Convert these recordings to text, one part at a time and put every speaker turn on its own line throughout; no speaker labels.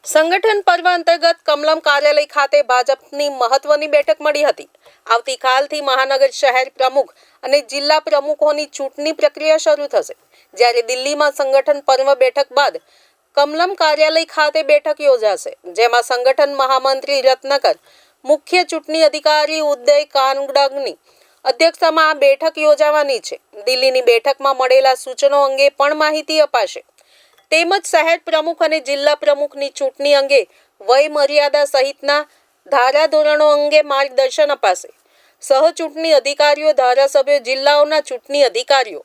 સંગઠન પર્વ અંતર્ગત કમલમ કાર્યાલય ખાતે ભાજપની મહત્વની બેઠક મળી હતી। આવતીકાલથી મહાનગર શહેર પ્રમુખ અને જિલ્લા પ્રમુખોની ચૂંટણી પ્રક્રિયા શરૂ થશે, જ્યારે દિલ્હીમાં સંગઠન પર્વ બેઠક બાદ કમલમ કાર્યાલય ખાતે બેઠક યોજાશે, જેમાં સંગઠન મહામંત્રી રત્નાકર, મુખ્ય ચૂંટણી અધિકારી ઉદય કાનડગની અધ્યક્ષતામાં આ બેઠક યોજાવાની છે। દિલ્હીની બેઠકમાં મળેલા સૂચનો અંગે પણ માહિતી અપાશે, તેમજ શહેર પ્રમુખ અને જિલ્લા પ્રમુખની ચૂંટણી અંગે વય મર્યાદા સહિતના ધારાધોરણો અંગે માર્ગદર્શન અપાશે। સહ ચૂંટણી અધિકારીઓ, ધારાસભ્યો, જિલ્લાઓના ચૂંટણી અધિકારીઓ,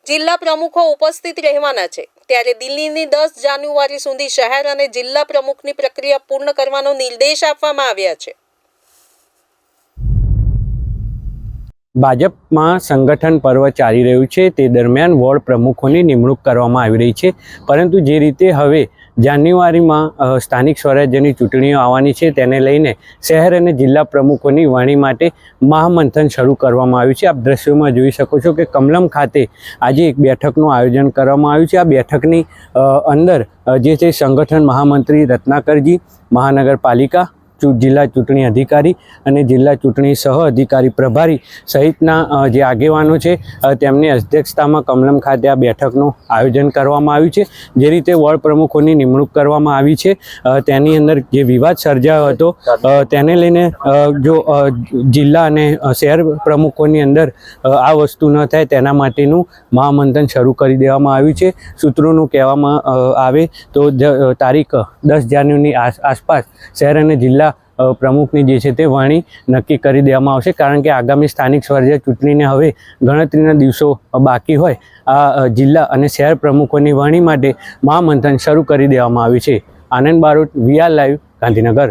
જિલ્લા પ્રમુખો ઉપસ્થિત રહેવાના છે। ત્યારે દિલ્હીની 10 જાન્યુઆરી સુધી શહેર અને જિલ્લા પ્રમુખની પ્રક્રિયા પૂર્ણ કરવાનો નિર્દેશ આપવામાં આવ્યા છે।
ભાજપમાં સંગઠન પર્વ ચાલી રહ્યું છે, તે દરમિયાન વોર્ડ પ્રમુખોની નિમણૂક કરવામાં આવી રહી છે, પરંતુ જે રીતે હવે જાન્યુઆરીમાં સ્થાનિક સ્વરાજ્યની ચૂંટણીઓ આવવાની છે, તેને લઈને શહેર અને જિલ્લા પ્રમુખોની વરણી માટે મહામંથન શરૂ કરવામાં આવ્યું છે। આપ દ્રશ્યોમાં જોઈ શકો છો કે કમલમ ખાતે આજે એક બેઠકનું આયોજન કરવામાં આવ્યું છે। આ બેઠકની અંદર જે છે સંગઠન મહામંત્રી રત્નાકરજી, મહાનગરપાલિકા, જિલ્લા ચૂંટણી અધિકારી અને જિલ્લા ચૂંટણી સહ અધિકારી પ્રભારી સહિતના જે આગેવાનો છે તેમની અધ્યક્ષતામાં કમલમ ખાતે આ બેઠકનું આયોજન કરવામાં આવ્યું છે। જે રીતે વોર્ડ પ્રમુખોની નિમણૂક કરવામાં આવી છે, તેની અંદર જે વિવાદ સર્જાયો હતો તેને લઈને જો જિલ્લા અને શહેર પ્રમુખોની અંદર આ વસ્તુ ન થાય તેના માટેનું મહામંથન શરૂ કરી દેવામાં આવ્યું છે। સૂત્રોનું કહેવામાં આવે તો તારીખ 10 જાન્યુઆરીની આસપાસ શહેર અને જિલ્લા પ્રમુખની જે છે તે વરણી નક્કી કરી દેવામાં આવશે, કારણ કે આગામી સ્થાનિક સ્વરાજ્ય ચૂંટણીને હવે ગણતરીના દિવસો બાકી હોય આ જિલ્લા અને શહેર પ્રમુખોની વરણી માટે મહામંથન શરૂ કરી દેવામાં આવ્યું છે। આનંદ બારોટ, VR લાઈવ, ગાંધીનગર।